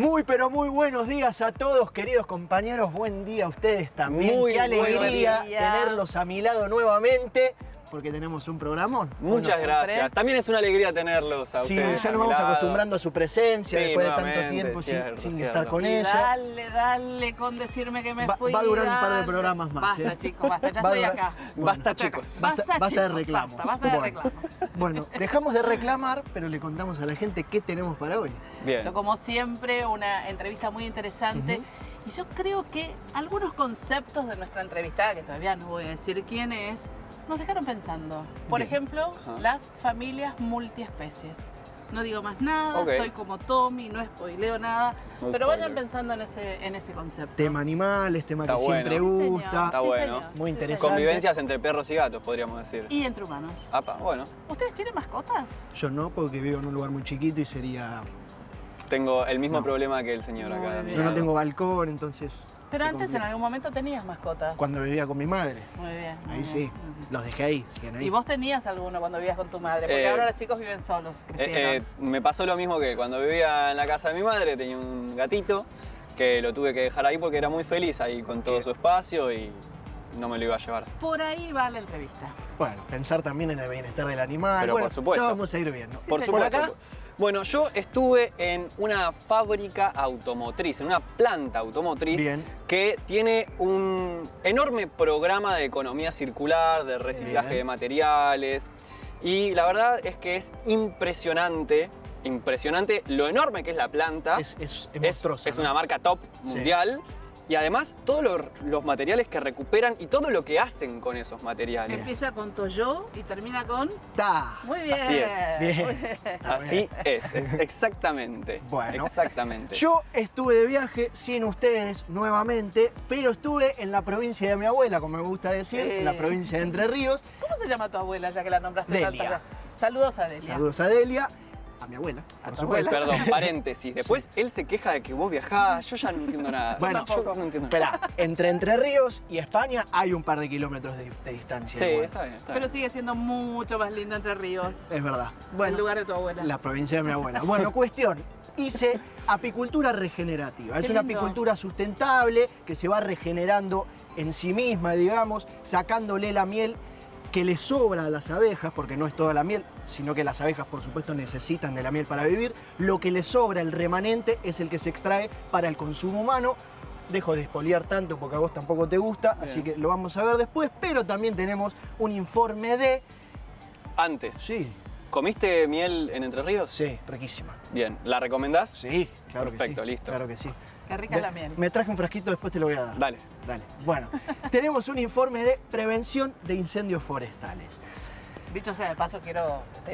Muy, pero muy buenos días a todos, queridos compañeros. Buen día a ustedes también. Muy Qué alegría buen día. tenerlos a mi lado nuevamente, porque tenemos un programón. Muchas gracias. También es una alegría tenerlos a Sí, ustedes. ya a nos mi vamos lado. acostumbrando a su presencia Sí, después de tanto nuevamente, tiempo cierto, sin cierto. estar con Y eso. dale con decirme que me fui. Va a durar un par de dale. programas más. Basta, chicos, basta, ya Va a estoy durar- acá. Bueno, Basta, Estoy acá. chicos. Basta de chicos, reclamos. Basta de Bueno. reclamos. Bueno, dejamos de reclamar, pero le contamos a la gente qué tenemos para hoy. Bien. Yo, como siempre, una entrevista muy interesante. Y yo creo que algunos conceptos de nuestra entrevistada, que todavía no voy a decir quién es, nos dejaron pensando. Por Bien. ejemplo, Ajá. las familias multiespecies. No digo más nada, Ok. soy como Tommy, no spoileo nada, No pero vayan spoilers. pensando en ese concepto. Tema animales, tema Está que bueno. siempre Sí, señor. gusta. Está bueno. Muy Sí, interesante. señor. Convivencias entre perros y gatos, podríamos decir. Y entre humanos. Apa, bueno. ¿Ustedes tienen mascotas? Yo no, porque vivo en un lugar muy chiquito y sería... Tengo el mismo No. problema que el señor Muy acá. a mi bien. Yo no lado. tengo balcón, entonces... Pero se antes en complica. algún momento tenías mascotas. Cuando vivía con mi madre. Muy bien. muy Ahí bien, sí, muy bien. los dejé ahí, siguen ahí. ¿Y vos tenías alguno cuando vivías con tu madre? Porque Eh, ahora los chicos viven solos, crecieron. Me pasó lo mismo que cuando vivía en la casa de mi madre, tenía un gatito que lo tuve que dejar ahí porque era muy feliz ahí con todo su espacio y no me lo iba a llevar. Por ahí va la entrevista. Bueno, pensar también en el bienestar del animal. Pero bueno, por supuesto. ya vamos a ir viendo. Sí, Por señor. supuesto. Por acá. Bueno, yo estuve en una fábrica automotriz, en una planta automotriz Bien. que tiene un enorme programa de economía circular, de reciclaje Bien. de materiales. Y la verdad es que es impresionante lo enorme que es la planta. Es monstruoso. Es ¿no? una marca top Sí. mundial. Y además todos los materiales que recuperan y todo lo que hacen con esos materiales. Empieza con Toyo y termina con... Ta. Muy bien. Así es. Bien. Muy bien. Está Así bien. es exactamente. Bueno. Exactamente. Yo estuve de viaje sin ustedes nuevamente, pero estuve en la provincia de mi abuela, como me gusta decir, Sí. en la provincia de Entre Ríos. ¿Cómo se llama tu abuela, ya que la nombraste Delia. tantas veces? Saludos a Delia. Saludos a Delia, a mi abuela, A por tu supuesto. abuela. Perdón, paréntesis. Después él se queja de que vos viajás. Yo ya no entiendo nada. Bueno, yo no entiendo nada. Esperá, entre Ríos y España hay un par de kilómetros de distancia. Sí, igual. está bien. Está Pero bien. sigue siendo mucho más lindo Entre Ríos. Es verdad. El lugar de tu abuela. La provincia de mi abuela. Bueno, cuestión. Hice apicultura regenerativa. Es Qué una lindo. apicultura sustentable que se va regenerando en sí misma, digamos, sacándole la miel que le sobra a las abejas, porque no es toda la miel, sino que las abejas, por supuesto, necesitan de la miel para vivir. Lo que le sobra, el remanente, es el que se extrae para el consumo humano. Dejo de espoliar tanto porque a vos tampoco te gusta, Bien. así que lo vamos a ver después. Pero también tenemos un informe de... Antes, Sí, ¿comiste miel en Entre Ríos? sí, riquísima. Bien, ¿la recomendás? Sí, claro Perfecto, que sí. listo. Claro que sí. Qué rica es la miel. Me traje un frasquito, después te lo voy a dar. Dale. Dale. Bueno, tenemos un informe de prevención de incendios forestales. Dicho sea de paso, te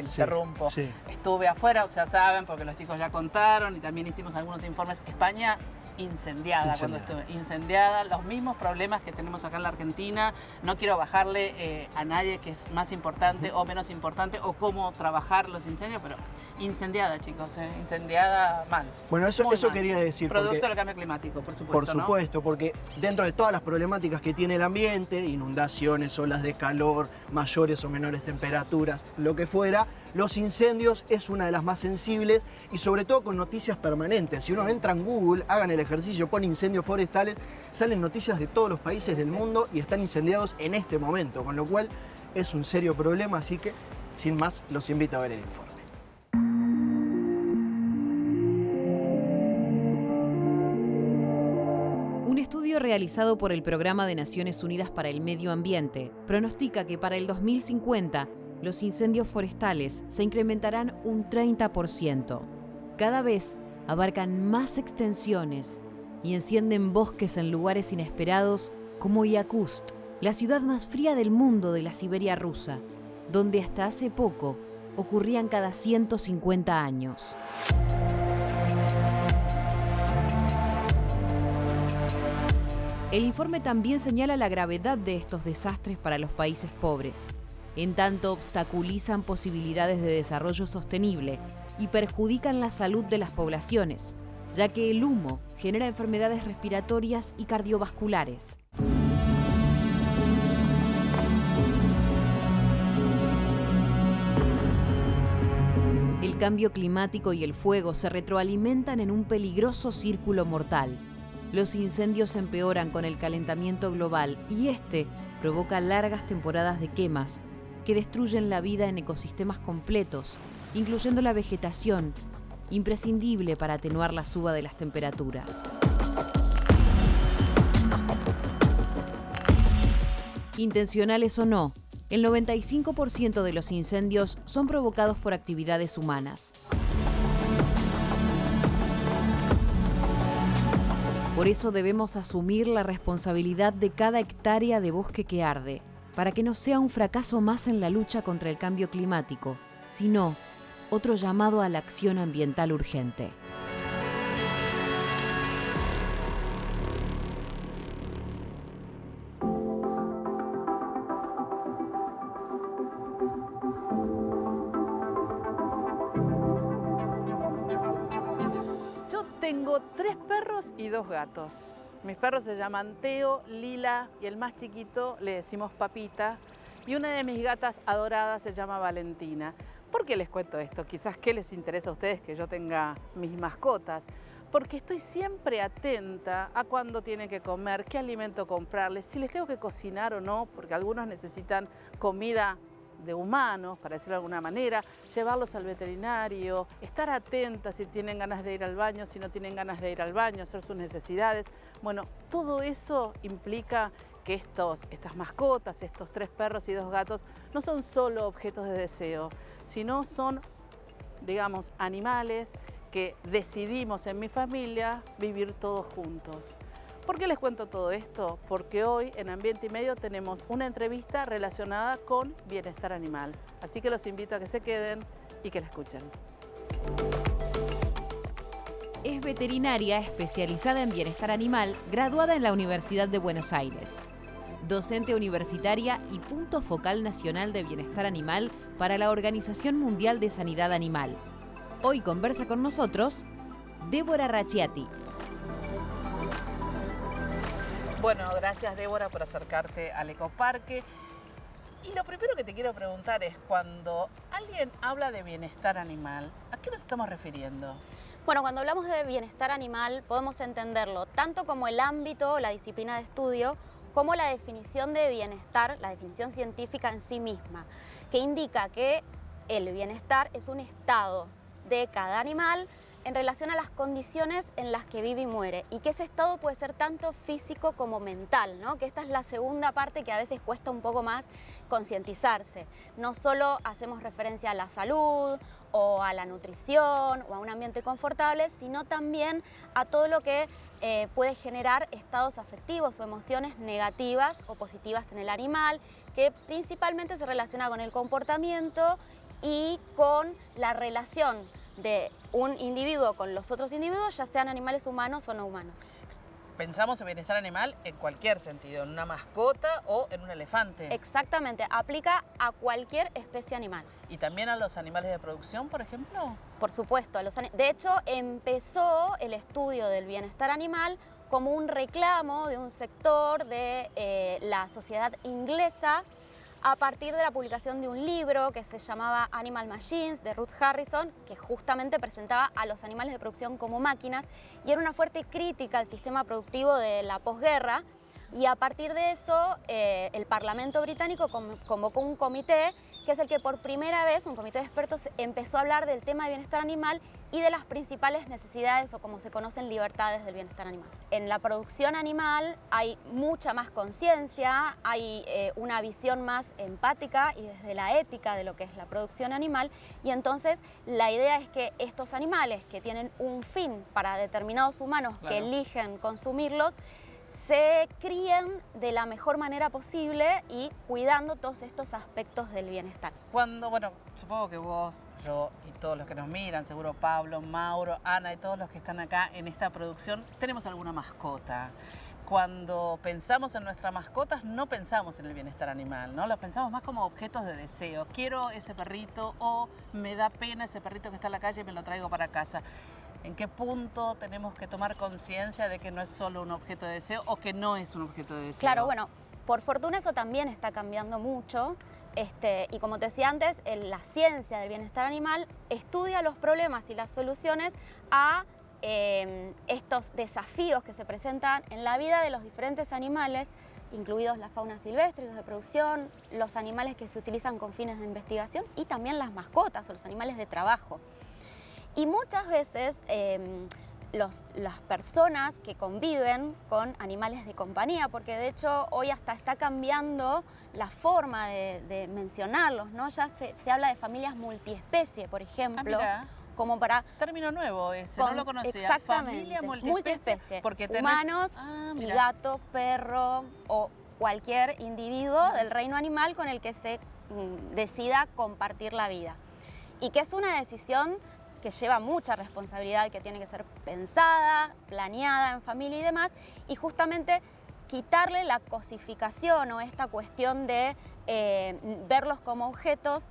Sí, interrumpo. sí. Estuve afuera, ya saben, porque los chicos ya contaron y también hicimos algunos informes. España incendiada, cuando Incendiada. estuve. Incendiada, los mismos problemas que tenemos acá en la Argentina. No quiero bajarle a nadie que es más importante o menos importante o cómo trabajar los incendios, pero incendiada, chicos, incendiada mal. Bueno, eso Muy mal. quería decir. Producto porque- del cambio climático, por supuesto. Por ¿no? supuesto, porque dentro de todas las problemáticas que tiene el ambiente, inundaciones, olas de calor, mayores o menores temperaturas, lo que fuera, los incendios es una de las más sensibles y sobre todo con noticias permanentes. Si uno entra en Google, hagan el ejercicio, pone incendios forestales, salen noticias de todos los países del mundo y están incendiados en este momento, con lo cual es un serio problema, así que sin más los invito a ver el informe. Un estudio realizado por el Programa de Naciones Unidas para el Medio Ambiente pronostica que para el 2050 los incendios forestales se incrementarán un 30%. Cada vez abarcan más extensiones y encienden bosques en lugares inesperados como Yakutsk, la ciudad más fría del mundo de la Siberia rusa, donde hasta hace poco ocurrían cada 150 años. El informe también señala la gravedad de estos desastres para los países pobres, en tanto obstaculizan posibilidades de desarrollo sostenible y perjudican la salud de las poblaciones, ya que el humo genera enfermedades respiratorias y cardiovasculares. El cambio climático y el fuego se retroalimentan en un peligroso círculo mortal. Los incendios empeoran con el calentamiento global y este provoca largas temporadas de quemas que destruyen la vida en ecosistemas completos, incluyendo la vegetación, imprescindible para atenuar la suba de las temperaturas. Intencionales o no, el 95% de los incendios son provocados por actividades humanas. Por eso debemos asumir la responsabilidad de cada hectárea de bosque que arde, para que no sea un fracaso más en la lucha contra el cambio climático, sino otro llamado a la acción ambiental urgente. Yo tengo 3 perros y 2 gatos. Mis perros se llaman Teo, Lila y el más chiquito le decimos Papita. Y una de mis gatas adoradas se llama Valentina. ¿Por qué les cuento esto? Quizás qué les interesa a ustedes que yo tenga mis mascotas. Porque estoy siempre atenta a cuándo tienen que comer, qué alimento comprarles, si les tengo que cocinar o no, porque algunos necesitan comida de humanos, para decirlo de alguna manera, llevarlos al veterinario, estar atenta si tienen ganas de ir al baño, si no tienen ganas de ir al baño, hacer sus necesidades. Bueno, todo eso implica que estas mascotas, estos 3 perros y 2 gatos, no son solo objetos de deseo, sino son, digamos, animales que decidimos en mi familia vivir todos juntos. ¿Por qué les cuento todo esto? Porque hoy en Ambiente y Medio tenemos una entrevista relacionada con bienestar animal. Así que los invito a que se queden y que la escuchen. Es veterinaria especializada en bienestar animal, graduada en la Universidad de Buenos Aires. Docente universitaria y punto focal nacional de bienestar animal para la Organización Mundial de Sanidad Animal. Hoy conversa con nosotros Débora Racciati. Bueno, gracias Débora por acercarte al ecoparque. Y lo primero que te quiero preguntar es, cuando alguien habla de bienestar animal, ¿a qué nos estamos refiriendo? Bueno, cuando hablamos de bienestar animal podemos entenderlo tanto como el ámbito, la disciplina de estudio, como la definición de bienestar, la definición científica en sí misma, que indica que el bienestar es un estado de cada animal en relación a las condiciones en las que vive y muere, y que ese estado puede ser tanto físico como mental, ¿no? Que esta es la segunda parte que a veces cuesta un poco más concientizarse. No solo hacemos referencia a la salud o a la nutrición o a un ambiente confortable, sino también a todo lo que puede generar estados afectivos o emociones negativas o positivas en el animal, que principalmente se relaciona con el comportamiento y con la relación de un individuo con los otros individuos, ya sean animales humanos o no humanos. Pensamos en bienestar animal en cualquier sentido, en una mascota o en un elefante. Exactamente, aplica a cualquier especie animal. ¿Y también a los animales de producción, por ejemplo? Por supuesto, de hecho empezó el estudio del bienestar animal como un reclamo de un sector de la sociedad inglesa, a partir de la publicación de un libro que se llamaba Animal Machines, de Ruth Harrison, que justamente presentaba a los animales de producción como máquinas y era una fuerte crítica al sistema productivo de la posguerra. Y a partir de eso, el Parlamento británico convocó un comité, que es el que por primera vez, un comité de expertos, empezó a hablar del tema de bienestar animal y de las principales necesidades, o como se conocen, libertades del bienestar animal. En la producción animal hay mucha más conciencia, hay una visión más empática y desde la ética de lo que es la producción animal, y entonces la idea es que estos animales que tienen un fin para determinados humanos que eligen consumirlos, se críen de la mejor manera posible y cuidando todos estos aspectos del bienestar. Bueno, supongo que vos, yo y todos los que nos miran, seguro Pablo, Mauro, Ana y todos los que están acá en esta producción, tenemos alguna mascota. Cuando pensamos en nuestras mascotas no pensamos en el bienestar animal, ¿no? Los pensamos más como objetos de deseo. Quiero ese perrito o me da pena ese perrito que está en la calle y me lo traigo para casa. ¿En qué punto tenemos que tomar conciencia de que no es solo un objeto de deseo o que no es un objeto de deseo? Claro, bueno, por fortuna eso también está cambiando mucho. Y como te decía antes, la ciencia del bienestar animal estudia los problemas y las soluciones a estos desafíos que se presentan en la vida de los diferentes animales, incluidos la fauna silvestre, los de producción, los animales que se utilizan con fines de investigación y también las mascotas o los animales de trabajo. Y muchas veces las personas que conviven con animales de compañía, porque de hecho hoy hasta está cambiando la forma de mencionarlos, ¿no? Ya se habla de familias multiespecie, por ejemplo. Como para... Término nuevo ese, no lo conocía. Exactamente. Familia multiespecie. Porque humanos y gatos, perro o cualquier individuo del reino animal con el que se decida compartir la vida. Y que es una decisión que lleva mucha responsabilidad, que tiene que ser pensada, planeada en familia y demás, y justamente quitarle la cosificación o esta cuestión de verlos como objetos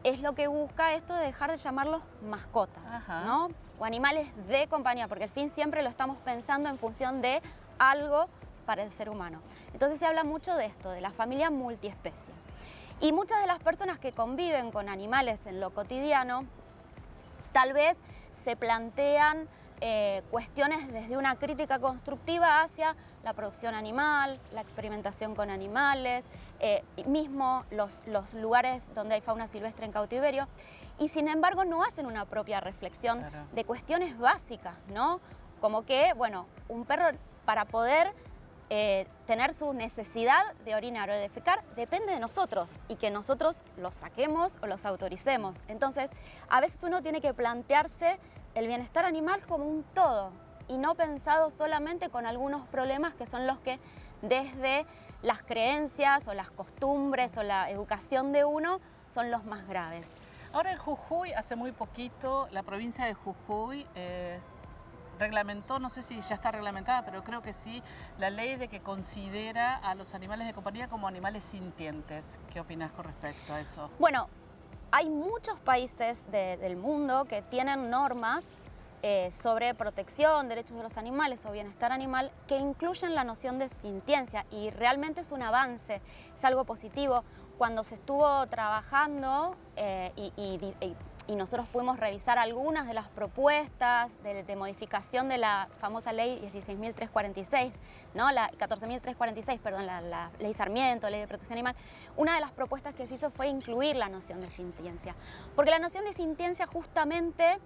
es lo que busca esto de dejar de llamarlos mascotas, ¿no? O animales de compañía, porque al fin siempre lo estamos pensando en función de algo para el ser humano. Entonces se habla mucho de esto, de la familia multiespecie. Y muchas de las personas que conviven con animales en lo cotidiano, tal vez se plantean cuestiones desde una crítica constructiva hacia la producción animal, la experimentación con animales, mismo los lugares donde hay fauna silvestre en cautiverio, y sin embargo no hacen una propia reflexión de cuestiones básicas, ¿no? Como que, bueno, un perro para poder tener su necesidad de orinar o de defecar depende de nosotros y que nosotros los saquemos o los autoricemos. Entonces, a veces uno tiene que plantearse el bienestar animal como un todo y no pensado solamente con algunos problemas que son los que desde las creencias o las costumbres o la educación de uno son los más graves. Ahora en Jujuy, hace muy poquito, la provincia de Jujuy reglamentó, no sé si ya está reglamentada, pero creo que sí, la ley de que considera a los animales de compañía como animales sintientes. ¿Qué opinas con respecto a eso? Bueno, hay muchos países del mundo que tienen normas sobre protección, derechos de los animales o bienestar animal que incluyen la noción de sintiencia y realmente es un avance, es algo positivo. Cuando se estuvo trabajando y nosotros pudimos revisar algunas de las propuestas de modificación de la famosa ley 16.346, ¿no? La 14.346, perdón, la ley Sarmiento, ley de protección animal, una de las propuestas que se hizo fue incluir la noción de sintiencia, porque la noción de sintiencia justamente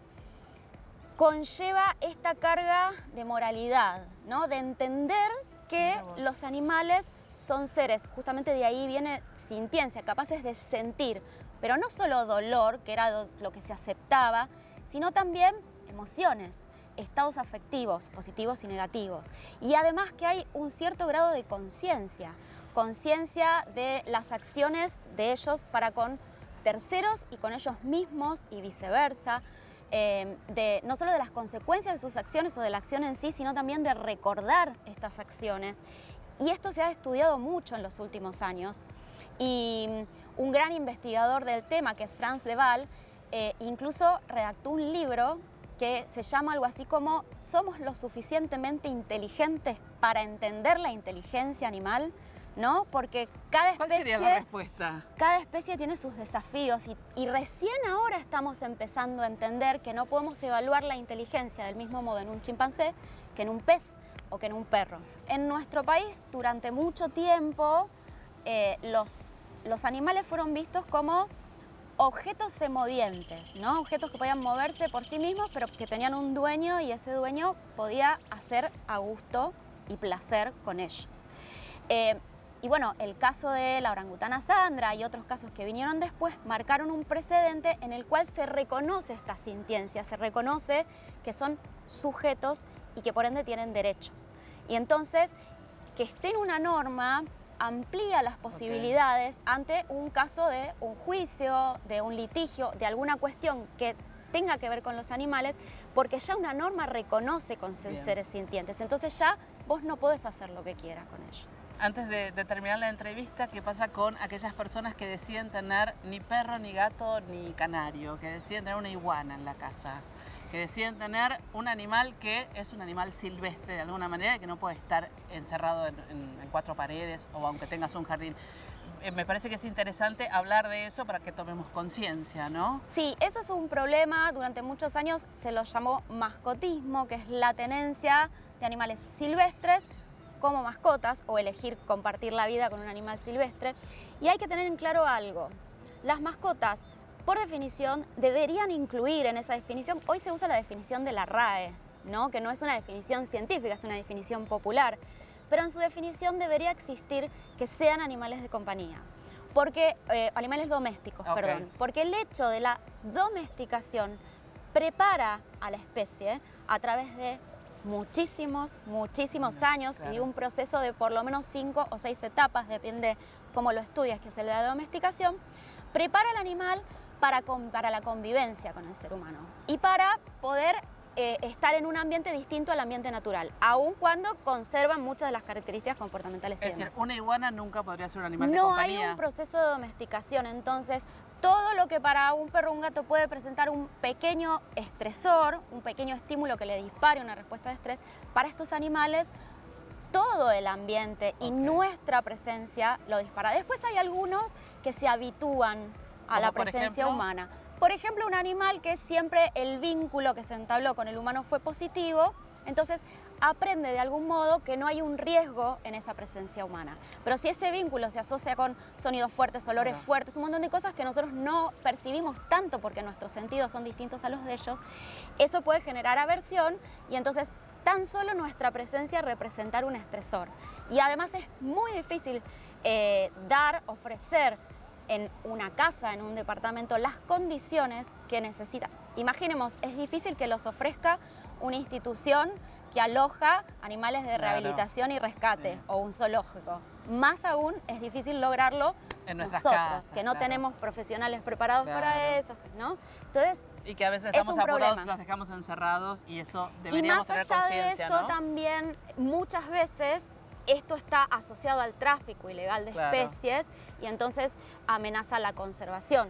conlleva esta carga de moralidad, ¿no? De entender que los animales son seres, justamente de ahí viene sintiencia, capaces de sentir, pero no solo dolor, que era lo que se aceptaba, sino también emociones, estados afectivos, positivos y negativos. Y además que hay un cierto grado de conciencia de las acciones de ellos para con terceros y con ellos mismos y viceversa, no solo de las consecuencias de sus acciones o de la acción en sí, sino también de recordar estas acciones. Y esto se ha estudiado mucho en los últimos años. Y un gran investigador del tema, que es Frans de Waal, incluso redactó un libro que se llama algo así como ¿somos lo suficientemente inteligentes para entender la inteligencia animal? ¿No? Porque cada especie... ¿Cuál sería la respuesta? Cada especie tiene sus desafíos y recién ahora estamos empezando a entender que no podemos evaluar la inteligencia del mismo modo en un chimpancé que en un pez o que en un perro. En nuestro país, durante mucho tiempo, los animales fueron vistos como objetos semovientes, ¿no? Objetos que podían moverse por sí mismos, pero que tenían un dueño y ese dueño podía hacer a gusto y placer con ellos. Y bueno, el caso de la orangutana Sandra y otros casos que vinieron después marcaron un precedente en el cual se reconoce esta sintiencia, se reconoce que son sujetos y que por ende tienen derechos. Y entonces, que esté en una norma amplía las posibilidades ante un caso de un juicio, de un litigio, de alguna cuestión que tenga que ver con los animales, porque ya una norma reconoce con seres sintientes. Entonces ya vos no podés hacer lo que quieras con ellos. Antes de terminar la entrevista, ¿qué pasa con aquellas personas que deciden tener ni perro, ni gato, ni canario, que deciden tener una iguana en la casa? que deciden tener un animal que es un animal silvestre de alguna manera, que no puede estar encerrado en 4 paredes o aunque tengas un jardín. Me parece que es interesante hablar de eso para que tomemos conciencia, ¿no? Sí, eso es un problema. Durante muchos años se lo llamó mascotismo, que es la tenencia de animales silvestres como mascotas o elegir compartir la vida con un animal silvestre. Y hay que tener en claro algo. Las mascotas, por definición, deberían incluir en esa definición, hoy se usa la definición de la RAE, ¿no? Que no es una definición científica, es una definición popular. Pero en su definición debería existir que sean animales de compañía, porque, animales domésticos, perdón, porque el hecho de la domesticación prepara a la especie a través de muchísimos años y un proceso de por lo menos 5 o 6 etapas, depende cómo lo estudias, que es el de la domesticación, prepara al animal para la convivencia con el ser humano y para poder estar en un ambiente distinto al ambiente natural, aun cuando conservan muchas de las características comportamentales. Es decir, una iguana nunca podría ser un animal de compañía. compañía. No hay un proceso de domesticación, entonces todo lo que para un perro o un gato puede presentar un pequeño estresor, un pequeño estímulo que le dispare una respuesta de estrés, para estos animales todo el ambiente y nuestra presencia lo dispara. Después hay algunos que se habitúan a la presencia humana. Por ejemplo, un animal que siempre el vínculo que se entabló con el humano fue positivo, entonces aprende de algún modo que no hay un riesgo en esa presencia humana. Pero si ese vínculo se asocia con sonidos fuertes, olores fuertes, un montón de cosas que nosotros no percibimos tanto porque nuestros sentidos son distintos a los de ellos, eso puede generar aversión y entonces tan solo nuestra presencia representar un estresor. Y además es muy difícil ofrecer en una casa, en un departamento, las condiciones que necesita. Imaginemos, es difícil que los ofrezca una institución que aloja animales de rehabilitación y rescate o un zoológico. Más aún es difícil lograrlo en nuestras nosotros, casas, que no tenemos profesionales preparados para eso, ¿no? Entonces, y que a veces estamos apurados, los dejamos encerrados y eso deberíamos tener conciencia, ¿no? Y más allá de eso, también muchas veces esto está asociado al tráfico ilegal de especies y entonces amenaza la conservación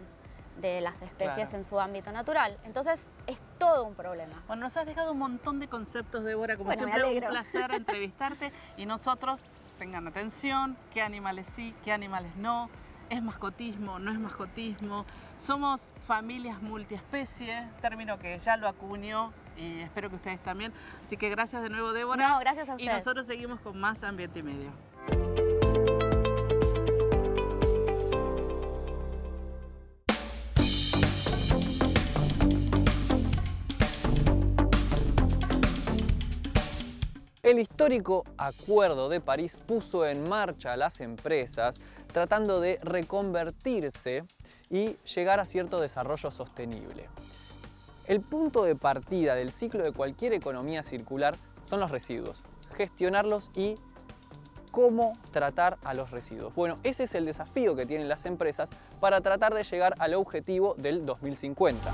de las especies en su ámbito natural. Entonces es todo un problema. Bueno, nos has dejado un montón de conceptos, Débora, como bueno, siempre un placer entrevistarte y nosotros, tengan atención, qué animales sí, qué animales no, es mascotismo, no es mascotismo, somos familias multiespecie, término que ya lo acuñó y espero que ustedes también. Así que gracias de nuevo, Débora. No, gracias a ustedes. Y nosotros seguimos con más Ambiente y Medio. El histórico Acuerdo de París puso en marcha a las empresas tratando de reconvertirse y llegar a cierto desarrollo sostenible. El punto de partida del ciclo de cualquier economía circular son los residuos, gestionarlos y cómo tratar a los residuos. Bueno, ese es el desafío que tienen las empresas para tratar de llegar al objetivo del 2050.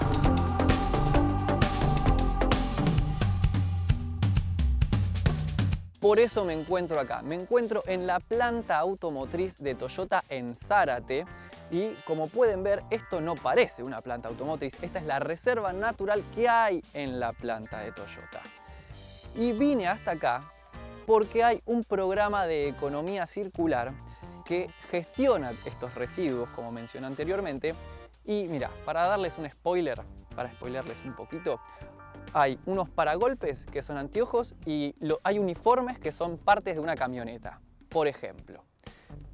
Por eso me encuentro acá, me encuentro en la planta automotriz de Toyota en Zárate y como pueden ver esto no parece una planta automotriz, esta es la reserva natural que hay en la planta de Toyota. Y vine hasta acá porque hay un programa de economía circular que gestiona estos residuos como mencioné anteriormente y mira, para darles un spoiler, para spoilerles un poquito, hay unos paragolpes que son anteojos y hay uniformes que son partes de una camioneta, por ejemplo.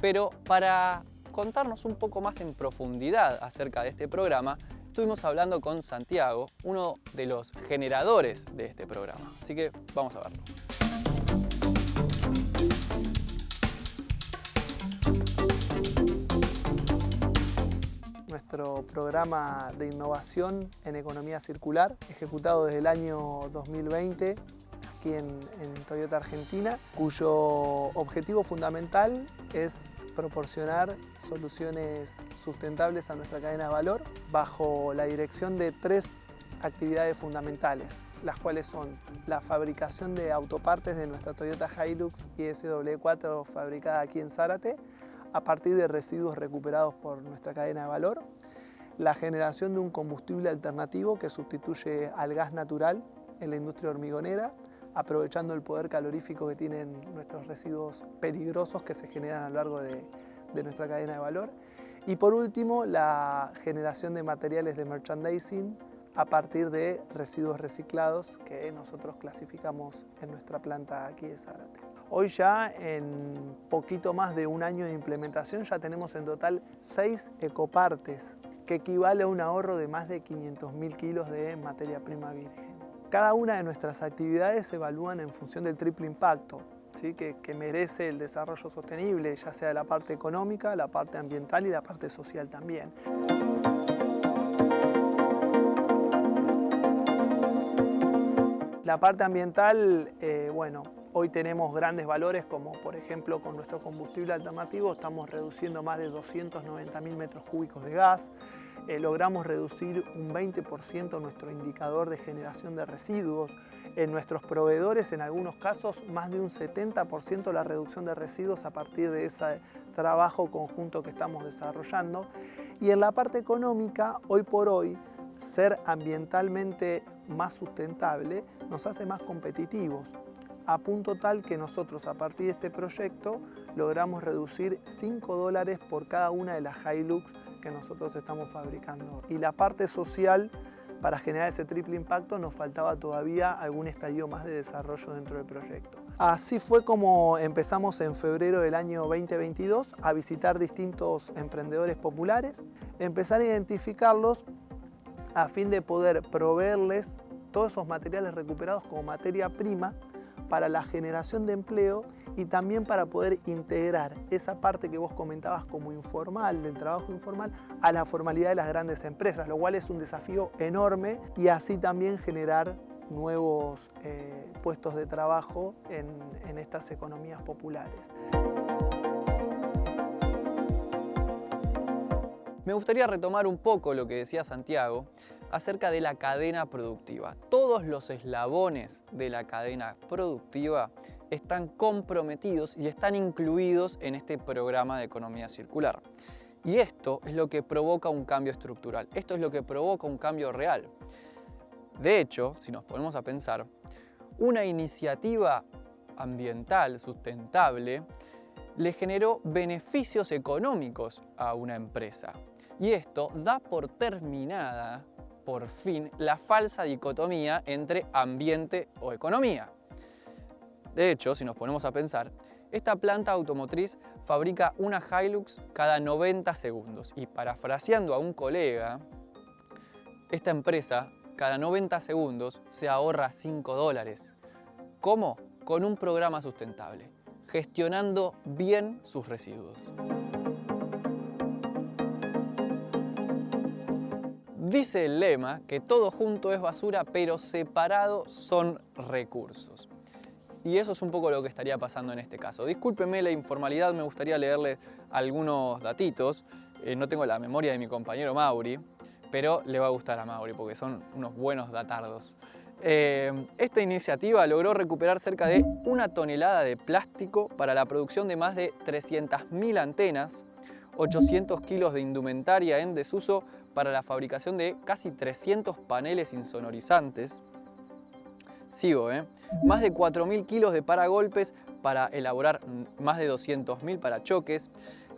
Pero para contarnos un poco más en profundidad acerca de este programa, estuvimos hablando con Santiago, uno de los generadores de este programa. Así que vamos a verlo. Nuestro programa de innovación en economía circular, ejecutado desde el año 2020 aquí en Toyota Argentina, cuyo objetivo fundamental es proporcionar soluciones sustentables a nuestra cadena de valor bajo la dirección de 3 actividades fundamentales, las cuales son la fabricación de autopartes de nuestra Toyota Hilux y SW4 fabricada aquí en Zárate, a partir de residuos recuperados por nuestra cadena de valor, la generación de un combustible alternativo que sustituye al gas natural en la industria hormigonera, aprovechando el poder calorífico que tienen nuestros residuos peligrosos que se generan a lo largo de nuestra cadena de valor. Y por último, la generación de materiales de merchandising a partir de residuos reciclados que nosotros clasificamos en nuestra planta aquí de Zárate. Hoy ya, en poquito más de un año de implementación, ya tenemos en total 6 ecopartes, que equivale a un ahorro de más de 500.000 kilos de materia prima virgen. Cada una de nuestras actividades se evalúan en función del triple impacto, ¿sí? que merece el desarrollo sostenible, ya sea la parte económica, la parte ambiental y la parte social también. La parte ambiental, bueno, hoy tenemos grandes valores como por ejemplo con nuestro combustible alternativo estamos reduciendo más de 290.000 metros cúbicos de gas, logramos reducir un 20% nuestro indicador de generación de residuos, en nuestros proveedores en algunos casos más de un 70% la reducción de residuos a partir de ese trabajo conjunto que estamos desarrollando. Y en la parte económica, hoy por hoy, ser ambientalmente más sustentable nos hace más competitivos, a punto tal que nosotros a partir de este proyecto logramos reducir $5 por cada una de las Hilux que nosotros estamos fabricando. Y la parte social, para generar ese triple impacto, nos faltaba todavía algún estadio más de desarrollo dentro del proyecto. Así fue como empezamos en febrero del año 2022 a visitar distintos emprendedores populares, empezar a identificarlos a fin de poder proveerles todos esos materiales recuperados como materia prima para la generación de empleo y también para poder integrar esa parte que vos comentabas como informal, del trabajo informal, a la formalidad de las grandes empresas, lo cual es un desafío enorme y así también generar nuevos puestos de trabajo en estas economías populares. Me gustaría retomar un poco lo que decía Santiago acerca de la cadena productiva. Todos los eslabones de la cadena productiva están comprometidos y están incluidos en este programa de economía circular. Y esto es lo que provoca un cambio estructural, esto es lo que provoca un cambio real. De hecho, si nos ponemos a pensar, una iniciativa ambiental sustentable le generó beneficios económicos a una empresa. Y esto da por terminada, por fin, la falsa dicotomía entre ambiente o economía. De hecho, si nos ponemos a pensar, esta planta automotriz fabrica una Hilux cada 90 segundos. Y parafraseando a un colega, esta empresa cada 90 segundos se ahorra $5. ¿Cómo? Con un programa sustentable, gestionando bien sus residuos. Dice el lema que todo junto es basura, pero separado son recursos. Y eso es un poco lo que estaría pasando en este caso. Discúlpeme la informalidad, me gustaría leerle algunos datitos. No tengo la memoria de mi compañero Mauri, pero le va a gustar a Mauri porque son unos buenos datardos. Esta iniciativa logró recuperar cerca de 1 tonelada de plástico para la producción de más de 300.000 antenas, 800 kilos de indumentaria en desuso para la fabricación de casi 300 paneles insonorizantes. Sigo, Más de 4.000 kilos de paragolpes para elaborar más de 200.000 parachoques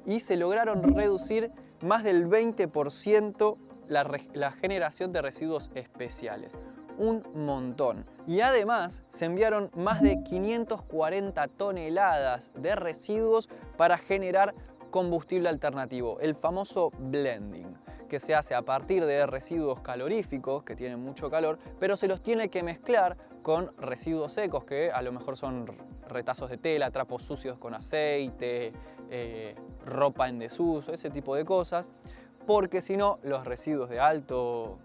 y se lograron reducir más del 20% la generación de residuos especiales. Un montón. Y además se enviaron más de 540 toneladas de residuos para generar combustible alternativo, el famoso blending, que se hace a partir de residuos caloríficos que tienen mucho calor, pero se los tiene que mezclar con residuos secos que a lo mejor son retazos de tela, trapos sucios con aceite, ropa en desuso, ese tipo de cosas, porque si no los residuos de alto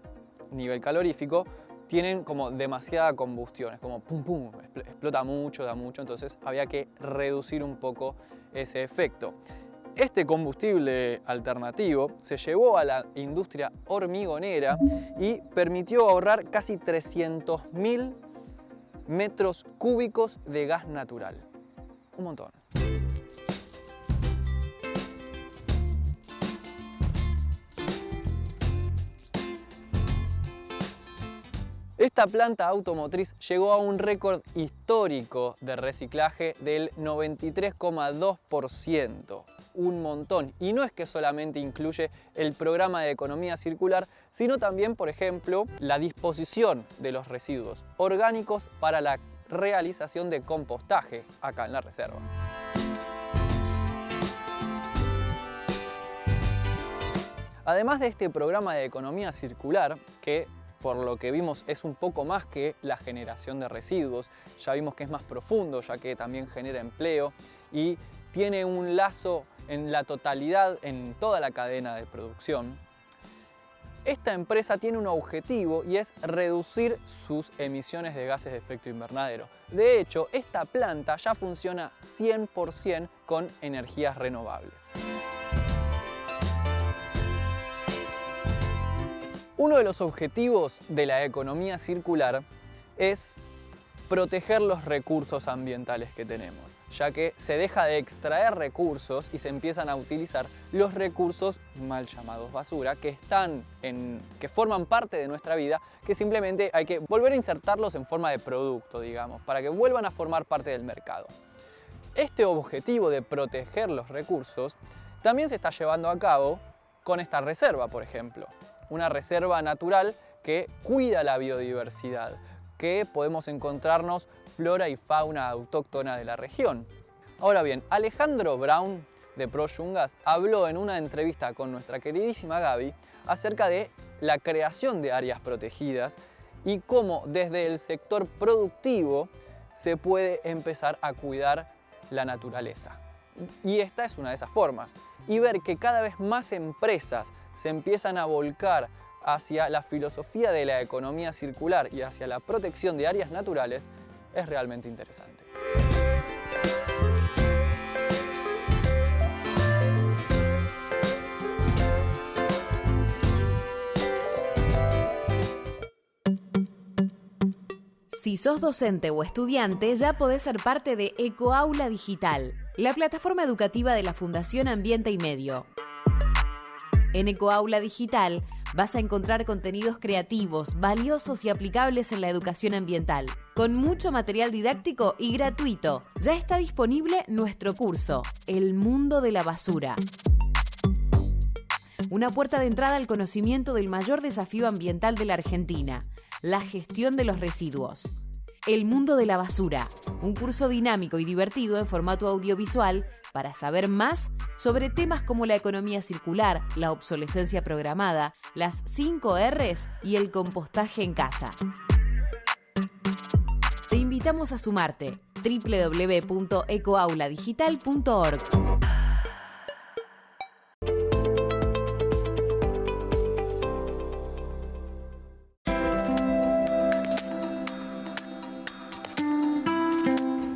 nivel calorífico tienen como demasiada combustión, es como pum pum, explota mucho, da mucho, entonces había que reducir un poco ese efecto. Este combustible alternativo se llevó a la industria hormigonera y permitió ahorrar casi 300.000 metros cúbicos de gas natural. Un montón. Esta planta automotriz llegó a un récord histórico de reciclaje del 93,2%. Un montón. Y no es que solamente incluye el programa de economía circular, sino también, por ejemplo, la disposición de los residuos orgánicos para la realización de compostaje acá en la reserva. Además de este programa de economía circular, que por lo que vimos es un poco más que la generación de residuos, ya vimos que es más profundo, ya que también genera empleo y tiene un lazo en la totalidad, en toda la cadena de producción. Esta empresa tiene un objetivo y es reducir sus emisiones de gases de efecto invernadero. De hecho, esta planta ya funciona 100% con energías renovables. Uno de los objetivos de la economía circular es proteger los recursos ambientales que tenemos, ya que se deja de extraer recursos y se empiezan a utilizar los recursos mal llamados basura, que forman parte de nuestra vida, que simplemente hay que volver a insertarlos en forma de producto, digamos, para que vuelvan a formar parte del mercado. Este objetivo de proteger los recursos también se está llevando a cabo con esta reserva, por ejemplo. Una reserva natural que cuida la biodiversidad, que podemos encontrarnos flora y fauna autóctona de la región. Ahora bien, Alejandro Brown de ProYungas habló en una entrevista con nuestra queridísima Gaby acerca de la creación de áreas protegidas y cómo desde el sector productivo se puede empezar a cuidar la naturaleza. Y esta es una de esas formas. Y ver que cada vez más empresas se empiezan a volcar hacia la filosofía de la economía circular y hacia la protección de áreas naturales es realmente interesante. Si sos docente o estudiante, ya podés ser parte de Ecoaula Digital, la plataforma educativa de la Fundación Ambiente y Medio. En Ecoaula Digital vas a encontrar contenidos creativos, valiosos y aplicables en la educación ambiental, con mucho material didáctico y gratuito. Ya está disponible nuestro curso, El Mundo de la Basura. Una puerta de entrada al conocimiento del mayor desafío ambiental de la Argentina, la gestión de los residuos. El Mundo de la Basura, un curso dinámico y divertido en formato audiovisual para saber más sobre temas como la economía circular, la obsolescencia programada, las 5 Rs y el compostaje en casa. Te invitamos a sumarte. www.ecoauladigital.org.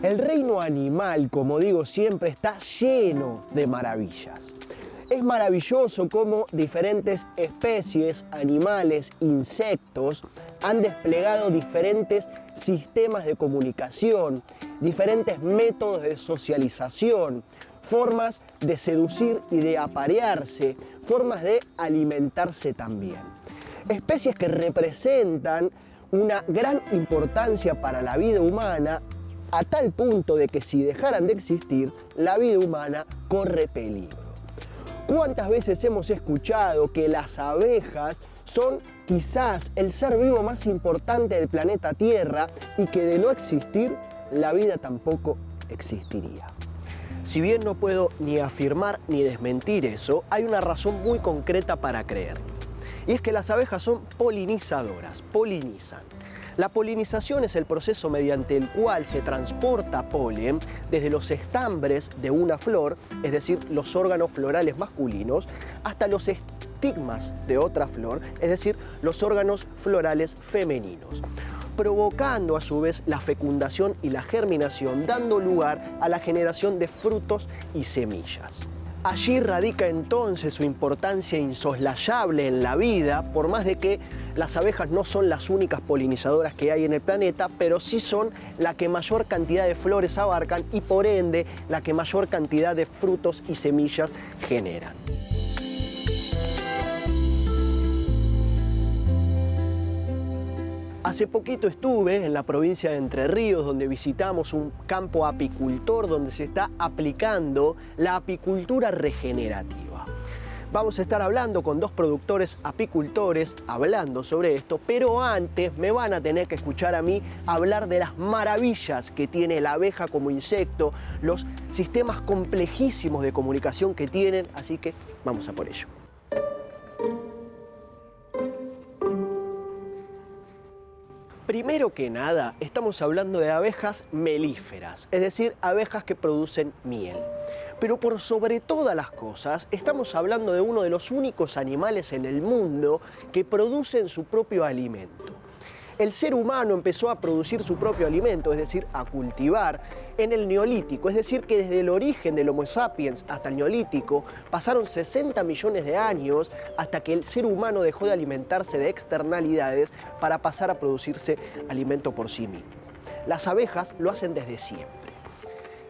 El reino animal, como digo siempre, está lleno de maravillas. Es maravilloso cómo diferentes especies, animales, insectos han desplegado diferentes sistemas de comunicación, diferentes métodos de socialización, formas de seducir y de aparearse, formas de alimentarse también. Especies que representan una gran importancia para la vida humana, a tal punto de que si dejaran de existir, la vida humana corre peligro. ¿Cuántas veces hemos escuchado que las abejas son quizás el ser vivo más importante del planeta Tierra y que de no existir, la vida tampoco existiría? Si bien no puedo ni afirmar ni desmentir eso, hay una razón muy concreta para creerlo. Y es que las abejas son polinizadoras, polinizan. La polinización es el proceso mediante el cual se transporta polen desde los estambres de una flor, es decir, los órganos florales masculinos, hasta los estigmas de otra flor, es decir, los órganos florales femeninos, provocando a su vez la fecundación y la germinación, dando lugar a la generación de frutos y semillas. Allí radica entonces su importancia insoslayable en la vida, por más de que las abejas no son las únicas polinizadoras que hay en el planeta, pero sí son la que mayor cantidad de flores abarcan y por ende la que mayor cantidad de frutos y semillas generan. Hace poquito estuve en la provincia de Entre Ríos, donde visitamos un campo apicultor donde se está aplicando la apicultura regenerativa. Vamos a estar hablando con dos productores apicultores hablando sobre esto, pero antes me van a tener que escuchar a mí hablar de las maravillas que tiene la abeja como insecto, los sistemas complejísimos de comunicación que tienen, así que vamos a por ello. Primero que nada, estamos hablando de abejas melíferas, es decir, abejas que producen miel. Pero por sobre todas las cosas, estamos hablando de uno de los únicos animales en el mundo que producen su propio alimento. El ser humano empezó a producir su propio alimento, es decir, a cultivar, en el Neolítico. Es decir, que desde el origen del Homo sapiens hasta el Neolítico pasaron 60 millones de años hasta que el ser humano dejó de alimentarse de externalidades para pasar a producirse alimento por sí mismo. Las abejas lo hacen desde siempre.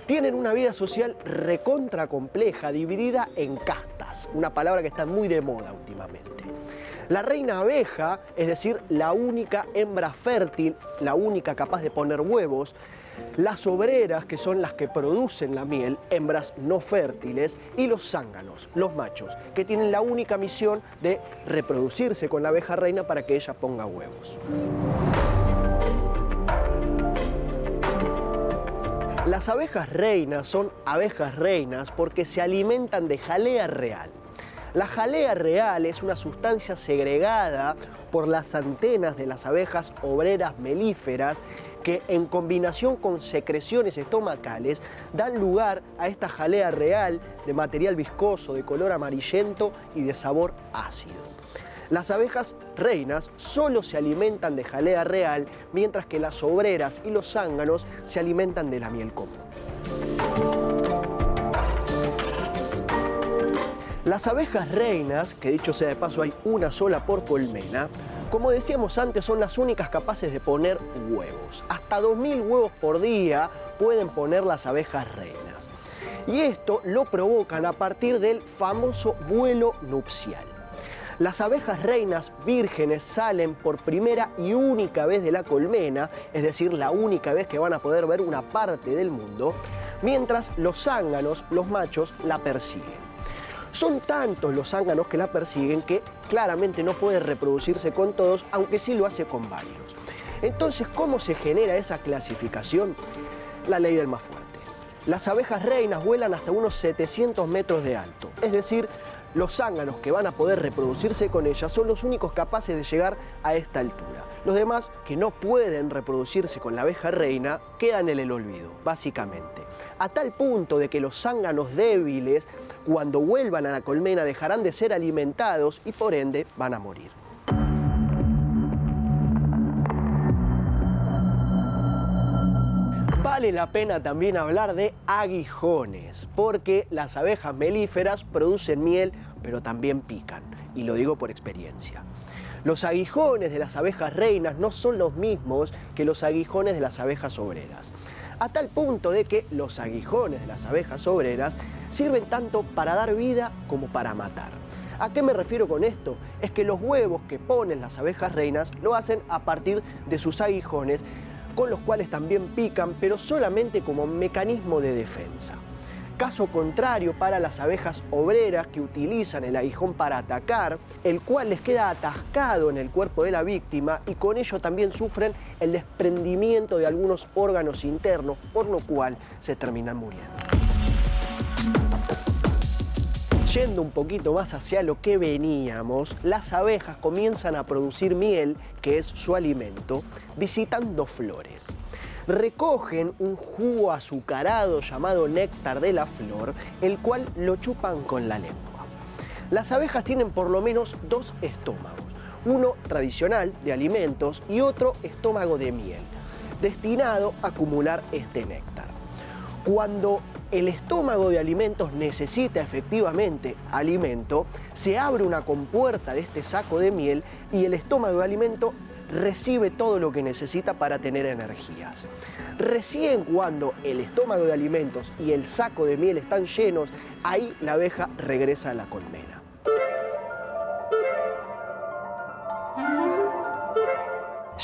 Tienen una vida social recontra compleja, dividida en castas, una palabra que está muy de moda últimamente. La reina abeja, es decir, la única hembra fértil, la única capaz de poner huevos. Las obreras, que son las que producen la miel, hembras no fértiles. Y los zánganos, los machos, que tienen la única misión de reproducirse con la abeja reina para que ella ponga huevos. Las abejas reinas son abejas reinas porque se alimentan de jalea real. La jalea real es una sustancia segregada por las antenas de las abejas obreras melíferas que en combinación con secreciones estomacales dan lugar a esta jalea real de material viscoso, de color amarillento y de sabor ácido. Las abejas reinas solo se alimentan de jalea real, mientras que las obreras y los zánganos se alimentan de la miel común. Las abejas reinas, que dicho sea de paso hay una sola por colmena, como decíamos antes, son las únicas capaces de poner huevos. Hasta 2000 huevos por día pueden poner las abejas reinas. Y esto lo provocan a partir del famoso vuelo nupcial. Las abejas reinas vírgenes salen por primera y única vez de la colmena, es decir, la única vez que van a poder ver una parte del mundo, mientras los zánganos, los machos, la persiguen. Son tantos los zánganos que la persiguen que claramente no puede reproducirse con todos, aunque sí lo hace con varios. Entonces, ¿cómo se genera esa clasificación? La ley del más fuerte. Las abejas reinas vuelan hasta unos 700 metros de alto, es decir, los zánganos que van a poder reproducirse con ellas son los únicos capaces de llegar a esta altura. Los demás, que no pueden reproducirse con la abeja reina, quedan en el olvido, básicamente. A tal punto de que los zánganos débiles, cuando vuelvan a la colmena, dejarán de ser alimentados y por ende van a morir. Vale la pena también hablar de aguijones, porque las abejas melíferas producen miel, pero también pican, y lo digo por experiencia. Los aguijones de las abejas reinas no son los mismos que los aguijones de las abejas obreras, a tal punto de que los aguijones de las abejas obreras sirven tanto para dar vida como para matar. ¿A qué me refiero con esto? Es que los huevos que ponen las abejas reinas lo hacen a partir de sus aguijones, con los cuales también pican, pero solamente como mecanismo de defensa. Caso contrario para las abejas obreras, que utilizan el aguijón para atacar, el cual les queda atascado en el cuerpo de la víctima y con ello también sufren el desprendimiento de algunos órganos internos, por lo cual se terminan muriendo. Yendo un poquito más hacia lo que veníamos, las abejas comienzan a producir miel, que es su alimento, visitando flores. Recogen un jugo azucarado llamado néctar de la flor, el cual lo chupan con la lengua. Las abejas tienen por lo menos dos estómagos, uno tradicional de alimentos y otro estómago de miel, destinado a acumular este néctar. Cuando el estómago de alimentos necesita efectivamente alimento, se abre una compuerta de este saco de miel y el estómago de alimento recibe todo lo que necesita para tener energías. Recién cuando el estómago de alimentos y el saco de miel están llenos, ahí la abeja regresa a la colmena.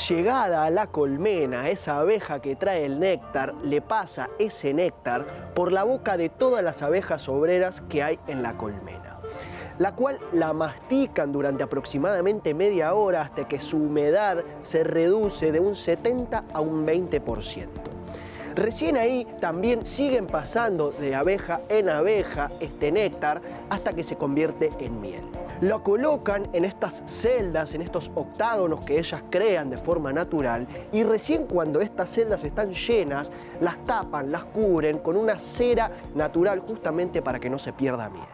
Llegada a la colmena, esa abeja que trae el néctar le pasa ese néctar por la boca de todas las abejas obreras que hay en la colmena, la cual la mastican durante aproximadamente media hora hasta que su humedad se reduce de un 70 a un 20%. Recién ahí también siguen pasando de abeja en abeja este néctar hasta que se convierte en miel. Lo colocan en estas celdas, en estos octágonos que ellas crean de forma natural, y recién cuando estas celdas están llenas, las tapan, las cubren con una cera natural justamente para que no se pierda miel.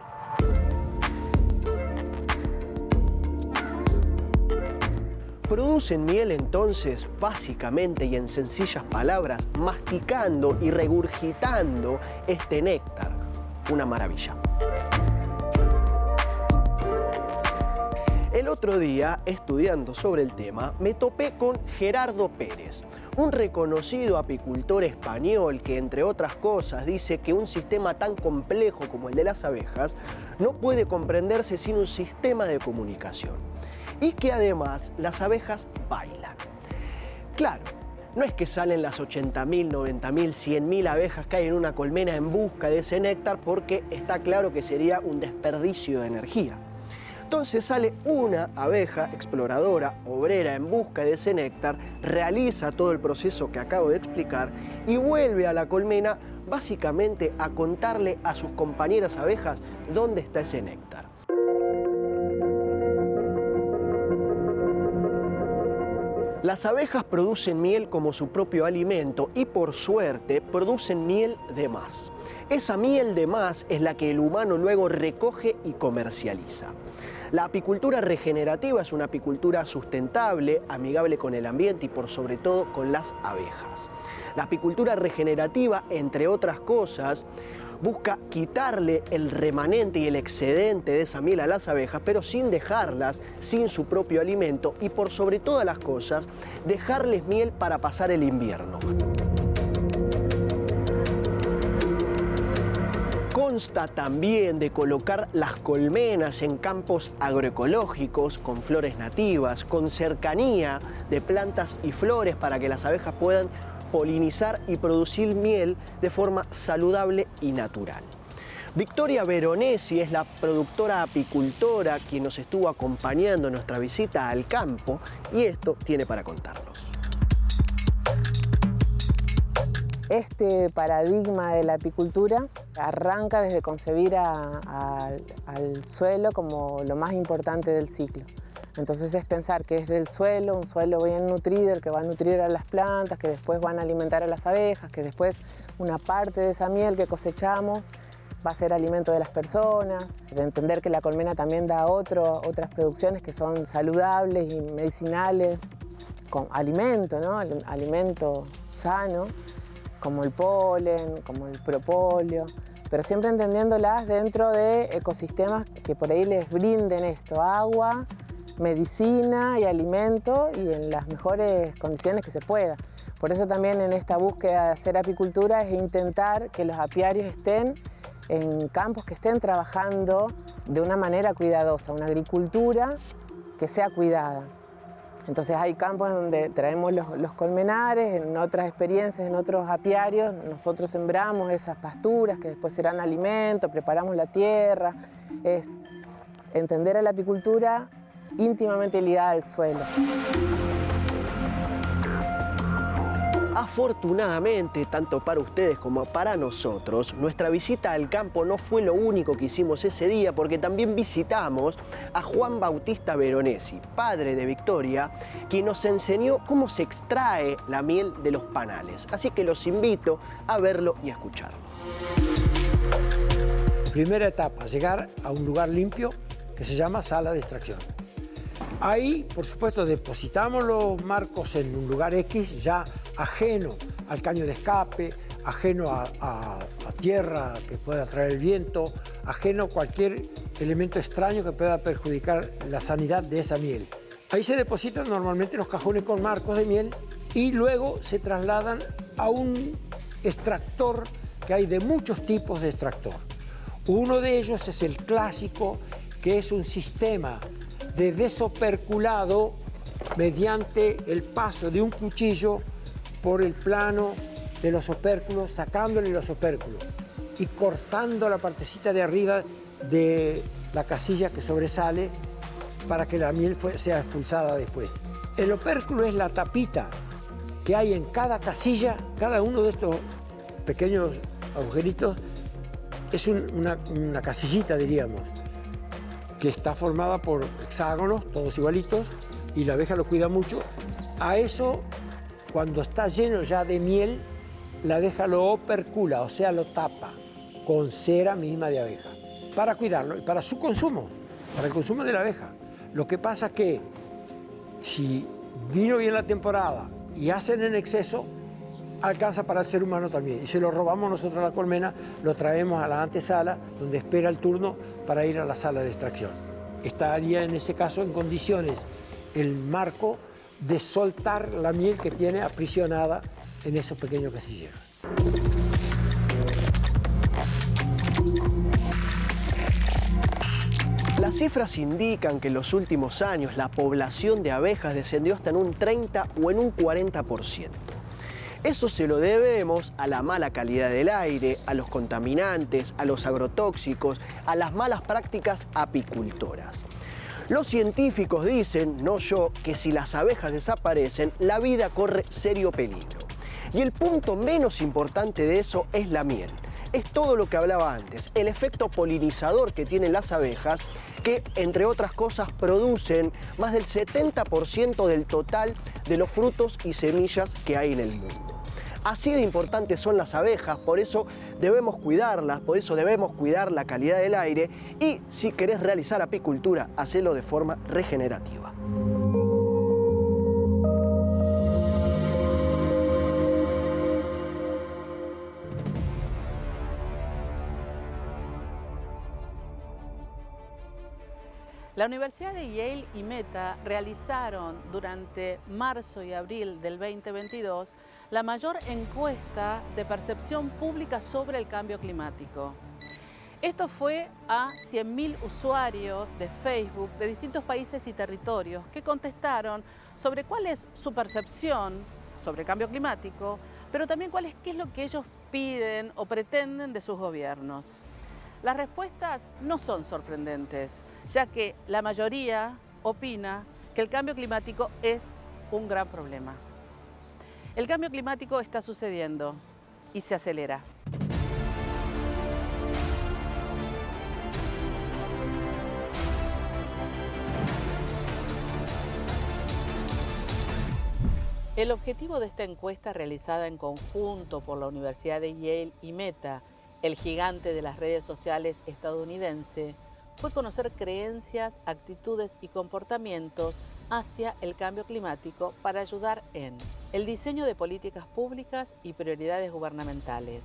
Producen miel entonces, básicamente y en sencillas palabras, masticando y regurgitando este néctar. Una maravilla. El otro día, estudiando sobre el tema, me topé con Gerardo Pérez, un reconocido apicultor español que, entre otras cosas, dice que un sistema tan complejo como el de las abejas no puede comprenderse sin un sistema de comunicación. Y que además las abejas bailan. Claro, no es que salen las 80.000, 90.000, 100.000 abejas que hay en una colmena en busca de ese néctar, porque está claro que sería un desperdicio de energía. Entonces sale una abeja exploradora, obrera, en busca de ese néctar, realiza todo el proceso que acabo de explicar y vuelve a la colmena básicamente a contarle a sus compañeras abejas dónde está ese néctar. Las abejas producen miel como su propio alimento y, por suerte, producen miel de más. Esa miel de más es la que el humano luego recoge y comercializa. La apicultura regenerativa es una apicultura sustentable, amigable con el ambiente y, por sobre todo, con las abejas. La apicultura regenerativa, entre otras cosas, busca quitarle el remanente y el excedente de esa miel a las abejas, pero sin dejarlas sin su propio alimento y, por sobre todas las cosas, dejarles miel para pasar el invierno. Consta también de colocar las colmenas en campos agroecológicos, con flores nativas, con cercanía de plantas y flores para que las abejas puedan polinizar y producir miel de forma saludable y natural. Victoria Veronesi es la productora apicultora quien nos estuvo acompañando en nuestra visita al campo y esto tiene para contarnos. Este paradigma de la apicultura arranca desde concebir al suelo como lo más importante del ciclo. Entonces es pensar que es del suelo, un suelo bien nutrido, el que va a nutrir a las plantas, que después van a alimentar a las abejas, que después una parte de esa miel que cosechamos va a ser alimento de las personas, de entender que la colmena también da otras producciones que son saludables y medicinales, con alimento, ¿no? Alimento sano, como el polen, como el propóleo, pero siempre entendiéndolas dentro de ecosistemas que por ahí les brinden esto, agua, medicina y alimento y en las mejores condiciones que se pueda. Por eso también en esta búsqueda de hacer apicultura es intentar que los apiarios estén en campos que estén trabajando de una manera cuidadosa, una agricultura que sea cuidada. Entonces hay campos donde traemos los colmenares, en otras experiencias, en otros apiarios, nosotros sembramos esas pasturas que después serán alimento, preparamos la tierra. Es entender a la apicultura íntimamente ligada al suelo. Afortunadamente, tanto para ustedes como para nosotros, nuestra visita al campo no fue lo único que hicimos ese día, porque también visitamos a Juan Bautista Veronesi, padre de Victoria, quien nos enseñó cómo se extrae la miel de los panales. Así que los invito a verlo y a escucharlo. Primera etapa, llegar a un lugar limpio que se llama sala de extracción. Ahí, por supuesto, depositamos los marcos en un lugar X, ya ajeno al caño de escape, ajeno a tierra que pueda traer el viento, ajeno a cualquier elemento extraño que pueda perjudicar la sanidad de esa miel. Ahí se depositan normalmente los cajones con marcos de miel y luego se trasladan a un extractor que hay de muchos tipos de extractor. Uno de ellos es el clásico, que es un sistema de desoperculado mediante el paso de un cuchillo por el plano de los opérculos, sacándole los opérculos y cortando la partecita de arriba de la casilla que sobresale para que la miel sea expulsada después. El opérculo es la tapita que hay en cada casilla, cada uno de estos pequeños agujeritos es una casillita, diríamos, que está formada por hexágonos, todos igualitos, y la abeja lo cuida mucho. A eso, cuando está lleno ya de miel, la abeja lo opercula, o sea, lo tapa con cera misma de abeja, para cuidarlo y para su consumo, para el consumo de la abeja. Lo que pasa es que si vino bien la temporada y hacen en exceso, alcanza para el ser humano también. Y si lo robamos nosotros a la colmena, lo traemos a la antesala, donde espera el turno para ir a la sala de extracción. Estaría en ese caso en condiciones el marco de soltar la miel que tiene aprisionada en esos pequeños casilleros. Las cifras indican que en los últimos años la población de abejas descendió hasta en un 30 o en un 40%. Eso se lo debemos a la mala calidad del aire, a los contaminantes, a los agrotóxicos, a las malas prácticas apicultoras. Los científicos dicen, no yo, que si las abejas desaparecen, la vida corre serio peligro. Y el punto menos importante de eso es la miel. Es todo lo que hablaba antes, el efecto polinizador que tienen las abejas, que entre otras cosas producen más del 70% del total de los frutos y semillas que hay en el mundo. Así de importantes son las abejas, por eso debemos cuidarlas, por eso debemos cuidar la calidad del aire y si querés realizar apicultura, hacelo de forma regenerativa. La Universidad de Yale y Meta realizaron durante marzo y abril del 2022 la mayor encuesta de percepción pública sobre el cambio climático. Esto fue a 100.000 usuarios de Facebook de distintos países y territorios que contestaron sobre cuál es su percepción sobre el cambio climático, pero también qué es lo que ellos piden o pretenden de sus gobiernos. Las respuestas no son sorprendentes, ya que la mayoría opina que el cambio climático es un gran problema. El cambio climático está sucediendo y se acelera. El objetivo de esta encuesta realizada en conjunto por la Universidad de Yale y Meta, el gigante de las redes sociales estadounidense, fue conocer creencias, actitudes y comportamientos hacia el cambio climático para ayudar en el diseño de políticas públicas y prioridades gubernamentales,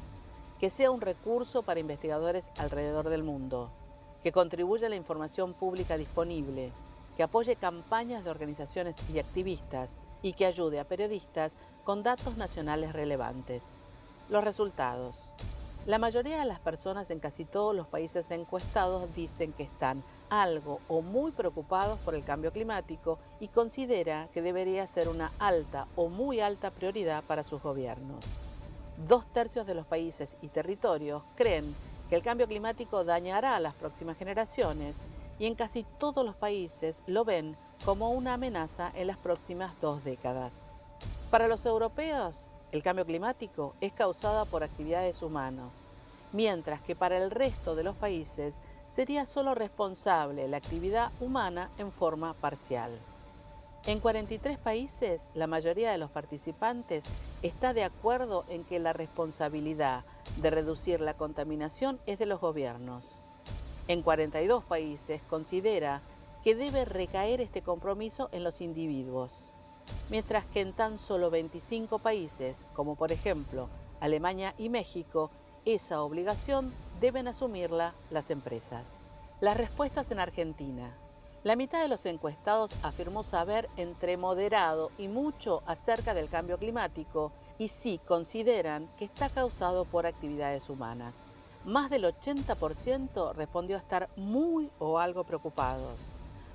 que sea un recurso para investigadores alrededor del mundo, que contribuya a la información pública disponible, que apoye campañas de organizaciones y activistas y que ayude a periodistas con datos nacionales relevantes. Los resultados. La mayoría de las personas en casi todos los países encuestados dicen que están algo o muy preocupados por el cambio climático y considera que debería ser una alta o muy alta prioridad para sus gobiernos. 2/3 de los países y territorios creen que el cambio climático dañará a las próximas generaciones y en casi todos los países lo ven como una amenaza en las próximas 2 décadas. Para los europeos, el cambio climático es causado por actividades humanas, mientras que para el resto de los países sería solo responsable la actividad humana en forma parcial. En 43 países, la mayoría de los participantes está de acuerdo en que la responsabilidad de reducir la contaminación es de los gobiernos. En 42 países considera que debe recaer este compromiso en los individuos, mientras que en tan solo 25 países, como por ejemplo Alemania y México, esa obligación deben asumirla las empresas. Las respuestas en Argentina. La mitad de los encuestados afirmó saber entre moderado y mucho acerca del cambio climático y sí consideran que está causado por actividades humanas. Más del 80% respondió estar muy o algo preocupados.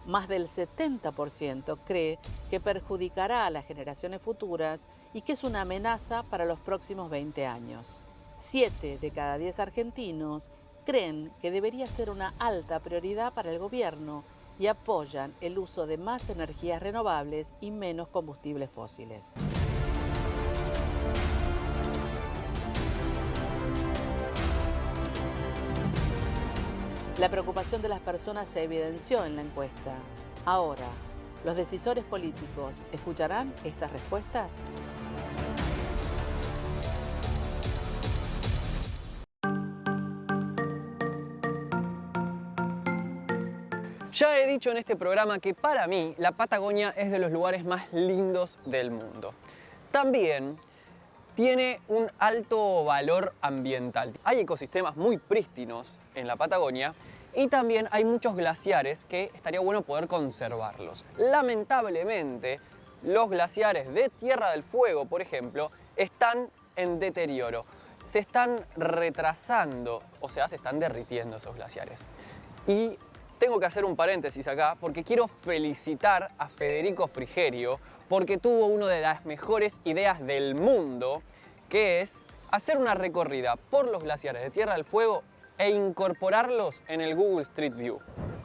Más del 70% cree que perjudicará a las generaciones futuras y que es una amenaza para los próximos 20 años. 7 de cada 10 argentinos creen que debería ser una alta prioridad para el gobierno y apoyan el uso de más energías renovables y menos combustibles fósiles. La preocupación de las personas se evidenció en la encuesta. Ahora, ¿los decisores políticos escucharán estas respuestas? Ya he dicho en este programa que para mí la Patagonia es de los lugares más lindos del mundo. También tiene un alto valor ambiental. Hay ecosistemas muy prístinos en la Patagonia y también hay muchos glaciares que estaría bueno poder conservarlos. Lamentablemente, los glaciares de Tierra del Fuego, por ejemplo, están en deterioro. Se están retrasando, o sea, se están derritiendo esos glaciares. Y tengo que hacer un paréntesis acá porque quiero felicitar a Federico Frigerio porque tuvo una de las mejores ideas del mundo, que es hacer una recorrida por los glaciares de Tierra del Fuego e incorporarlos en el Google Street View.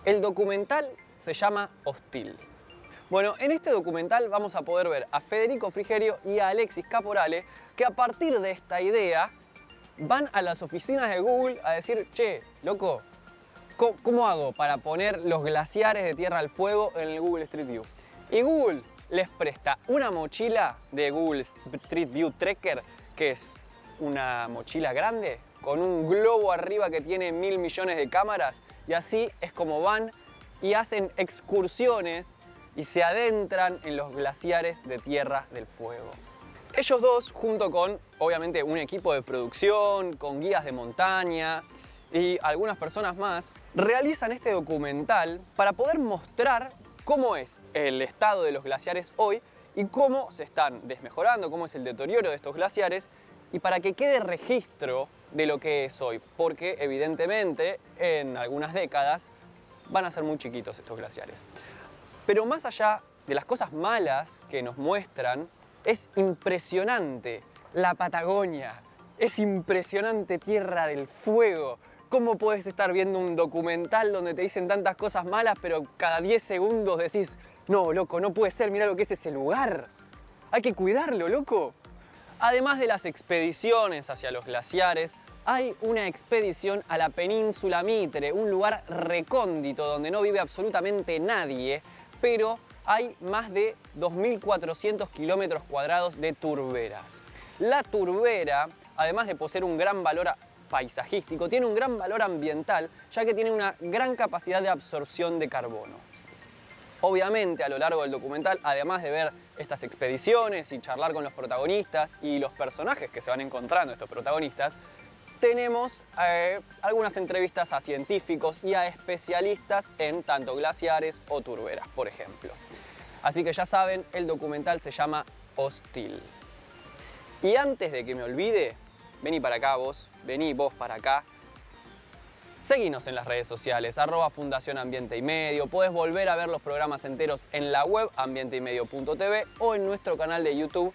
El documental se llama Hostil. Bueno, en este documental vamos a poder ver a Federico Frigerio y a Alexis Caporale que a partir de esta idea van a las oficinas de Google a decir, che, loco, ¿cómo hago para poner los glaciares de Tierra del Fuego en el Google Street View? Y Google les presta una mochila de Google Street View Trekker, que es una mochila grande con un globo arriba que tiene 1000 millones de cámaras, y así es como van y hacen excursiones y se adentran en los glaciares de Tierra del Fuego. Ellos dos, junto con obviamente un equipo de producción, con guías de montaña y algunas personas más, realizan este documental para poder mostrar cómo es el estado de los glaciares hoy y cómo se están desmejorando, cómo es el deterioro de estos glaciares, y para que quede registro de lo que es hoy, porque evidentemente en algunas décadas van a ser muy chiquitos estos glaciares. Pero más allá de las cosas malas que nos muestran, es impresionante la Patagonia, es impresionante Tierra del Fuego. ¿Cómo puedes estar viendo un documental donde te dicen tantas cosas malas, pero cada 10 segundos decís, no, loco, no puede ser, mirá lo que es ese lugar. Hay que cuidarlo, loco. Además de las expediciones hacia los glaciares, hay una expedición a la península Mitre, un lugar recóndito donde no vive absolutamente nadie, pero hay más de 2.400 kilómetros cuadrados de turberas. La turbera, además de poseer un gran valor paisajístico, tiene un gran valor ambiental, ya que tiene una gran capacidad de absorción de carbono. Obviamente, a lo largo del documental, además de ver estas expediciones y charlar con los protagonistas y los personajes que se van encontrando estos protagonistas, tenemos algunas entrevistas a científicos y a especialistas en tanto glaciares o turberas, por ejemplo. Así que ya saben, el documental se llama Hostil. Y antes de que me olvide, vení para acá vos, vení vos para acá. Seguinos en las redes sociales, @Fundación Ambiente y Medio. Podés volver a ver los programas enteros en la web ambienteymedio.tv o en nuestro canal de YouTube.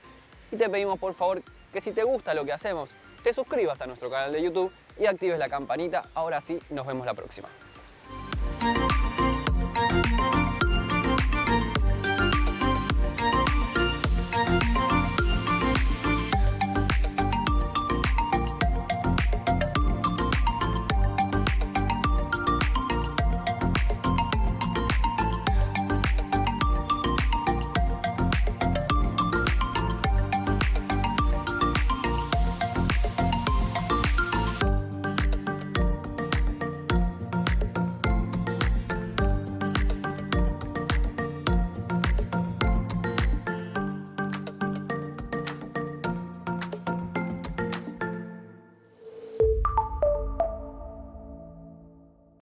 Y te pedimos por favor que si te gusta lo que hacemos, te suscribas a nuestro canal de YouTube y actives la campanita. Ahora sí, nos vemos la próxima.